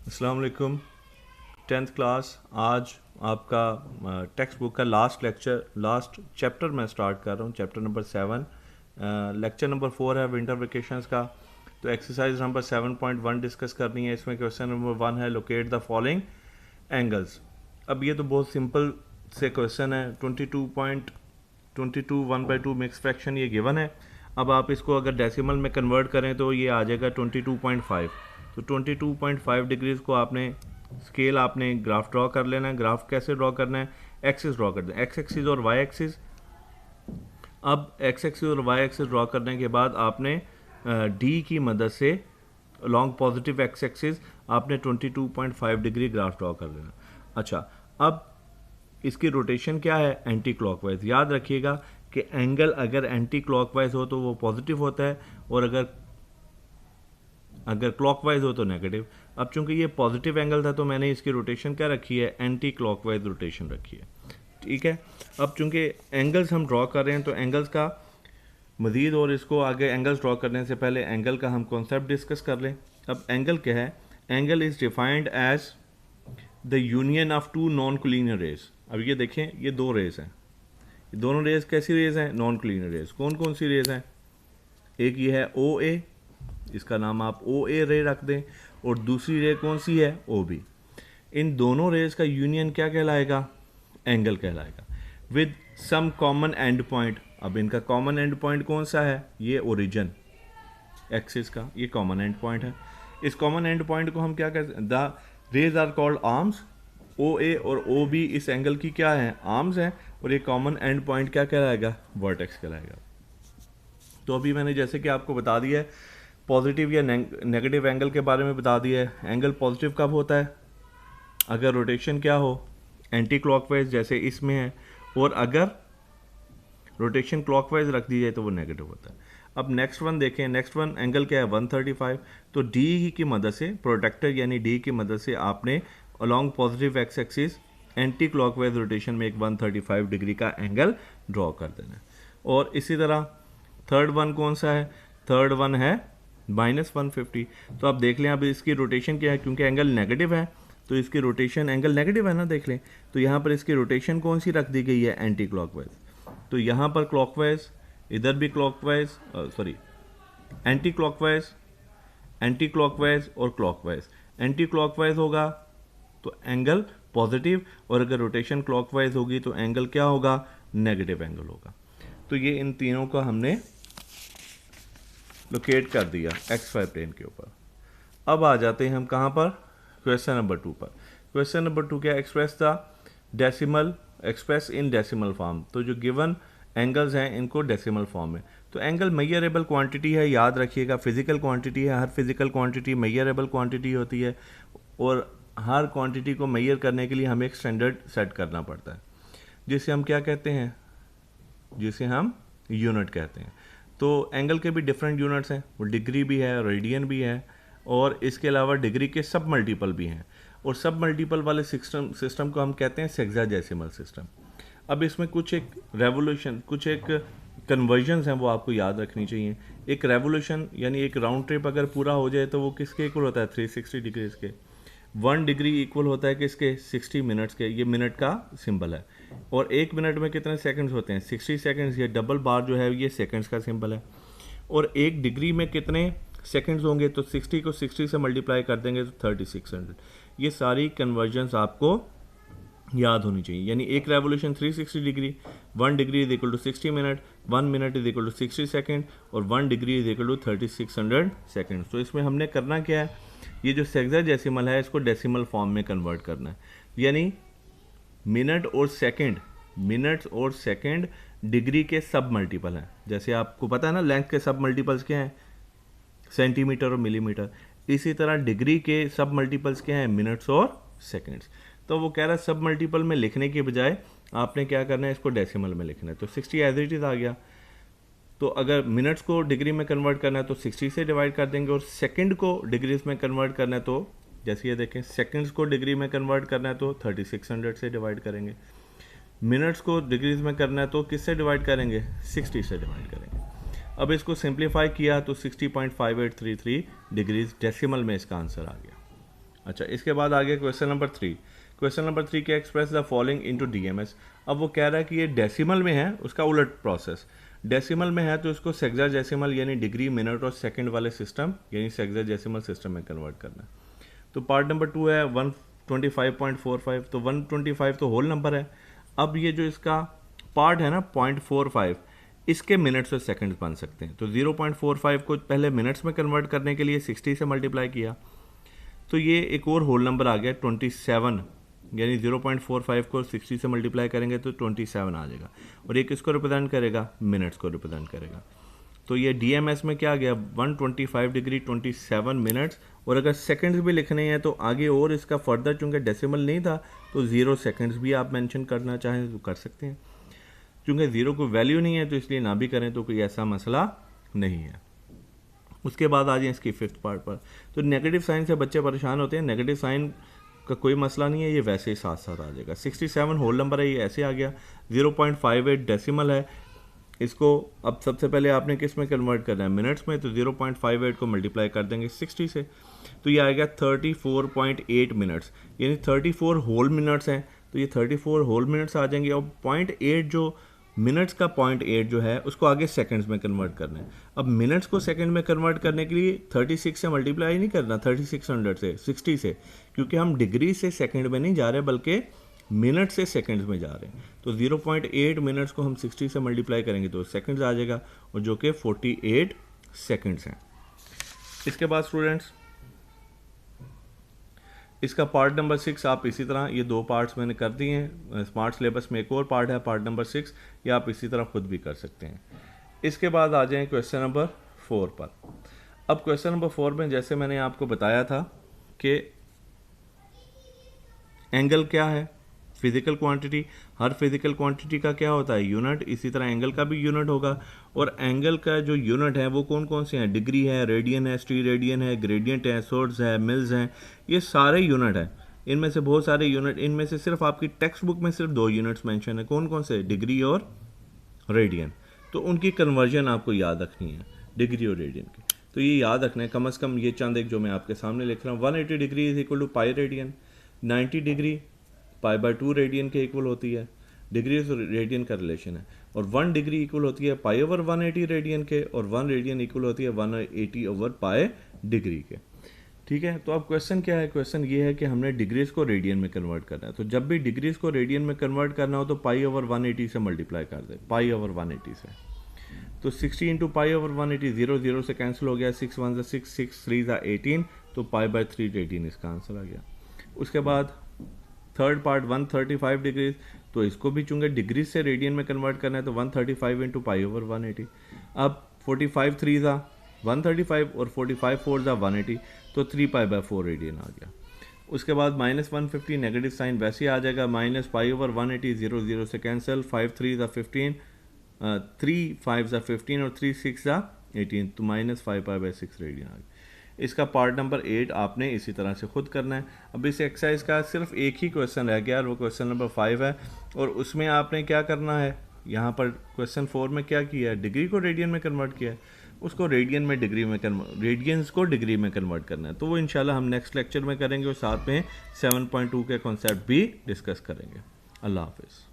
अस्सलाम वालेकुम। 10th class. आज आपका टेक्स्ट बुक का लास्ट चैप्टर मैं स्टार्ट कर रहा हूँ, चैप्टर नंबर 7। लेक्चर नंबर 4 है विंटर वेकेशंस का। तो एक्सरसाइज नंबर 7.1 डिस्कस करनी है। इसमें क्वेश्चन नंबर 1 है लोकेट द फॉलोइंग एंगल्स। अब ये तो बहुत सिंपल से क्वेश्चन है। 22 1/2 मिक्स फ्रैक्शन ये गिवन है। अब आप इसको अगर डेसिमल में कन्वर्ट करें तो ये आ जाएगा 22.5। तो 22.5 डिग्रीज को आपने स्केल आपने ग्राफ ड्रॉ कर लेना है। ग्राफ कैसे ड्रॉ करना है? एक्सिस ड्रॉ कर दें, एक्स एक्सिस और वाई एक्सिस। अब एक्स एक्सिस और वाई एक्सिस ड्रॉ करने के बाद आपने डी की मदद से लॉन्ग पॉजिटिव एक्स एक्सिस आपने 22.5 डिग्री ग्राफ ड्रॉ कर लेना। अच्छा, अब इसकी रोटेशन क्या है? Anti clockwise. याद रखिएगा कि एंगल अगर एंटी क्लॉकवाइज हो तो वो पॉजिटिव होता है, और अगर क्लॉकवाइज हो तो नेगेटिव। अब चूंकि ये पॉजिटिव एंगल था तो मैंने इसकी रोटेशन क्या रखी है? एंटी क्लॉकवाइज रोटेशन रखी है। ठीक है। अब चूंकि एंगल्स हम ड्रॉ कर रहे हैं तो एंगल्स का मज़ीद और इसको आगे एंगल्स ड्रॉ करने से पहले एंगल का हम कॉन्सेप्ट डिस्कस कर लें। अब एंगल क्या है? Angle is defined as the union of two non collinear rays. अब ये देखें, ये दो रेज हैं। ये दोनों रेज कैसी रेज हैं? Non collinear rays. कौन कौन सी रेज हैं? एक ये है ओ ए, इसका नाम आप ओ ए रे रख दें, और दूसरी रे कौन सी है? O B. इन दोनों रेज का यूनियन क्या कहलाएगा? एंगल कहलाएगा, with some common end point. अब इनका कॉमन एंड पॉइंट कौन सा है? ये ओरिजिन एक्सिस का ये कॉमन एंड पॉइंट है। इस कॉमन एंड पॉइंट को हम क्या कहते हैं? The rays are called arms. O A और ओ बी इस एंगल की क्या है? आर्म्स हैं, और ये कॉमन एंड पॉइंट क्या कहलाएगा? वर्टेक्स कहलाएगा। तो अभी मैंने जैसे कि आपको बता दिया है पॉजिटिव या नेगेटिव एंगल के बारे में बता दिया है। एंगल पॉजिटिव कब होता है? अगर रोटेशन क्या हो? एंटी क्लॉकवाइज जैसे इसमें है, और अगर रोटेशन क्लॉकवाइज रख दी जाए तो वो नेगेटिव होता है। अब नेक्स्ट वन देखें। नेक्स्ट वन एंगल क्या है? 135। तो डी की मदद से, प्रोटेक्टर यानी डी की मदद से आपने along positive x axis anti clockwise rotation में एक 135 डिग्री का एंगल ड्रॉ कर देना है। और इसी तरह थर्ड वन कौन सा है? थर्ड वन है -150। तो आप देख लें अब इसकी रोटेशन क्या है, क्योंकि एंगल नेगेटिव है तो इसकी रोटेशन, एंगल नेगेटिव है ना, देख लें। तो यहाँ पर इसकी रोटेशन कौन सी रख दी गई है? Anti clockwise. तो यहाँ पर क्लॉकवाइज, इधर भी clockwise, sorry anti clockwise, anti clockwise और क्लॉकवाइज। एंटी क्लॉकवाइज होगा तो एंगल पॉजिटिव, और अगर रोटेशन क्लॉकवाइज होगी तो एंगल क्या होगा? नेगेटिव एंगल होगा। तो ये इन तीनों का हमने लोकेट कर दिया XY प्लेन के ऊपर। अब आ जाते हैं हम कहाँ पर? क्वेश्चन नंबर 2 पर। क्वेश्चन नंबर 2 क्या? Express the decimal, express in decimal form. तो जो गिवन एंगल्स हैं इनको डेसिमल फॉर्म में। तो एंगल मेजरेबल क्वांटिटी है, याद रखिएगा, फिजिकल क्वांटिटी है। हर फिजिकल क्वांटिटी मेजरेबल क्वांटिटी होती है, और हर क्वांटिटी को मेजर करने के लिए हमें एक स्टैंडर्ड सेट करना पड़ता है, जिसे हम क्या कहते हैं? जिसे हम यूनिट कहते हैं। तो एंगल के भी डिफरेंट यूनिट्स हैं, वो डिग्री भी है, रेडियन भी है, और इसके अलावा डिग्री के सब मल्टीपल भी हैं। और सब मल्टीपल वाले सिस्टम को हम कहते हैं सेक्साडेसिमल सिस्टम। अब इसमें कुछ एक रेवोल्यूशन, कुछ एक कन्वर्जन्स हैं, वो आपको याद रखनी चाहिए। एक रेवोल्यूशन यानी एक राउंड ट्रिप अगर पूरा हो जाए तो वो किसके इक्वल होता है? 360 डिग्रीज के। 1 डिग्री इक्वल होता है किसके? 60 मिनट्स के। ये मिनट का सिंबल है। और 1 मिनट में कितने सेकंड्स होते हैं? 60 सेकंड्स। ये डबल बार जो है ये सेकंड्स का सिंबल है। और 1 डिग्री में कितने सेकंड्स होंगे? तो 60 को 60 से मल्टीप्लाई कर देंगे तो 3600। ये सारी कन्वर्जन्स आपको याद होनी चाहिए। यानी एक revolution 360 degree, 1 degree is equal to 60 minute, 1 minute is equal to 60 second, और 1 degree is equal to 3600 second. तो इसमें हमने करना क्या है? ये जो सेक्साडेसिमल है इसको डेसिमल फॉर्म में कन्वर्ट करना है। यानी मिनट और सेकेंड, मिनट्स और सेकेंड डिग्री के सब मल्टीपल हैं। जैसे आपको पता है ना लेंथ के सब मल्टीपल्स क्या हैं? सेंटीमीटर और मिलीमीटर। इसी तरह डिग्री के सब मल्टीपल्स क्या हैं? मिनट्स और सेकेंड्स। तो वो कह रहा है सब मल्टीपल में लिखने के बजाय आपने क्या करना है? इसको डेसिमल में लिखना है। तो 60 एज इट इज आ गया। तो अगर मिनट्स को डिग्री में कन्वर्ट करना है तो 60 से डिवाइड कर देंगे, और सेकंड को डिग्रीज में कन्वर्ट करना है तो जैसे ये देखें, सेकंड्स को डिग्री में कन्वर्ट करना है तो 3600 से डिवाइड करेंगे। मिनट्स को डिग्रीज में करना है तो किससे डिवाइड करेंगे? 60 से डिवाइड करेंगे। अब इसको सिंप्लीफाई किया तो 60.5833 डिग्रीज डेसिमल में इसका आंसर आ गया। अच्छा, इसके बाद आ गया क्वेश्चन नंबर 3। क्वेश्चन नंबर 3 क्या, express the following into DMs. अब वो कह रहा है कि ये डेसिमल में है, उसका उलट प्रोसेस। डेसिमल में है तो इसको सेक्साडेसिमल यानी डिग्री, मिनट और सेकंड वाले सिस्टम यानी सेक्साडेसिमल सिस्टम में कन्वर्ट करना है। तो पार्ट नंबर 2 है 125.45, तो 125 तो होल नंबर है। अब ये जो इसका पार्ट है ना 0.45, इसके मिनट्स और सेकंड्स बन सकते हैं। तो 0.45 को पहले मिनट्स में कन्वर्ट करने के लिए 60 से मल्टीप्लाई किया, तो ये एक और होल नंबर आ गया 27, यानी 0.45 को 60 से मल्टीप्लाई करेंगे तो 27 आ जाएगा, और ये किसको रिप्रेजेंट करेगा, मिनट्स को रिप्रेजेंट करेगा। तो ये डीएमएस में क्या आ गया 125 डिग्री 27 मिनट्स, और अगर सेकंड्स भी लिखने हैं तो आगे और इसका फर्दर, चूँकि डेसिमल नहीं था तो 0 सेकंड्स भी आप मेंशन करना चाहें तो कर सकते हैं। चूँकि 0 को वैल्यू नहीं है तो इसलिए ना भी करें तो कोई ऐसा मसला नहीं है। उसके बाद आ जाए इसकी 5th पार्ट पर। तो नेगेटिव साइन से बच्चे परेशान होते हैं, नेगेटिव साइन का कोई मसला नहीं है, ये वैसे ही साथ साथ आ जाएगा। 67 होल नंबर है, ये ऐसे आ गया। 0.58 डेसिमल है, इसको अब सबसे पहले आपने किस में कन्वर्ट करना है, मिनट्स में। तो 0.58 को मल्टीप्लाई कर देंगे 60 से, तो ये आएगा 34.8 मिनट्स, यानी 34 होल मिनट्स हैं। तो ये 34 होल मिनट्स आ जाएंगे, और 0.8 जो मिनट्स का 0.8 जो है उसको आगे सेकंड्स में कन्वर्ट करना है। अब मिनट्स को सेकंड में कन्वर्ट करने के लिए 36 से मल्टीप्लाई नहीं करना, 3600 से, 60 से, क्योंकि हम डिग्री से सेकंड में नहीं जा रहे बल्कि मिनट से सेकंड्स में जा रहे हैं। तो 0.8 मिनट्स को हम 60 से मल्टीप्लाई करेंगे तो सेकंड्स आ जाएगा, और जो कि 48 सेकंड्स हैं। इसके बाद स्टूडेंट्स इसका पार्ट नंबर 6 आप इसी तरह, ये 2 पार्ट्स मैंने कर दिए हैं। स्मार्ट सिलेबस में एक और पार्ट है पार्ट नंबर 6, ये आप इसी तरह खुद भी कर सकते हैं। इसके बाद आ जाएं क्वेश्चन नंबर 4 पर। अब क्वेश्चन नंबर 4 में जैसे मैंने आपको बताया था कि एंगल क्या है, फिजिकल क्वांटिटी, हर फिजिकल क्वांटिटी का क्या होता है, यूनिट। इसी तरह एंगल का भी यूनिट होगा, और एंगल का जो यूनिट है वो कौन कौन से हैं, डिग्री है, रेडियन है, स्टीरेडियन है, ग्रेडियंट है, सोर्स है, मिल्स हैं, ये सारे यूनिट हैं। इनमें से बहुत सारे यूनिट, इनमें से सिर्फ आपकी टेक्स्ट बुक में सिर्फ 2 यूनिट्स मेंशन है, कौन कौन से, डिग्री और रेडियन। तो उनकी कन्वर्जन आपको याद रखनी है, डिग्री और रेडियन की। तो ये याद रखना है कम से कम, ये चंद एक जो मैं आपके सामने लिख रहा हूँ। 180 degree is equal to pi radian, 90 degree π/2 radian के इक्वल होती है, डिग्री और रेडियन का रिलेशन है। और 1 डिग्री इक्वल होती है π/180 रेडियन के, और 1 रेडियन इक्वल होती है 180/π डिग्री के। ठीक है, तो अब क्वेश्चन क्या है, क्वेश्चन ये है कि हमने डिग्रीज को रेडियन में कन्वर्ट करना है। तो जब भी डिग्रीज को रेडियन में कन्वर्ट करना हो तो π/180 से मल्टीप्लाई कर दे, π/180 से। तो 60 इंटू π/180, 0 0 से कैंसिल हो गया, 6 1 6 6 3 18, तो π/3 रेडियन इसका आंसर आ गया। उसके बाद थर्ड पार्ट 135 डिग्रीज, तो इसको भी चूंकि डिग्रीज से रेडियन में कन्वर्ट करना है तो 135 इंटू π/180। अब 45 3 था 135 और 45 4 था 180, तो 3π/4 रेडियन आ गया। उसके बाद -150 नेगेटिव साइन वैसे ही आ जाएगा, -π/180, 0 0 से कैंसिल, 5 3 15, 3 5 15 और 3 6 18, तो -5π/6 रेडियन आ गया। इसका पार्ट नंबर 8 आपने इसी तरह से खुद करना है। अब इस एक्सरसाइज का सिर्फ एक ही क्वेश्चन रह गया और वो क्वेश्चन नंबर 5 है, और उसमें आपने क्या करना है, यहाँ पर क्वेश्चन 4 में क्या किया है, डिग्री को रेडियन में कन्वर्ट किया है, उसको रेडियन में डिग्री में रेडियंस को डिग्री में कन्वर्ट करना है। तो वो इंशाल्लाह हम नेक्स्ट लेक्चर में करेंगे, और साथ में 7.2 के कॉन्सेप्ट भी डिस्कस करेंगे। अल्लाह हाफिज़।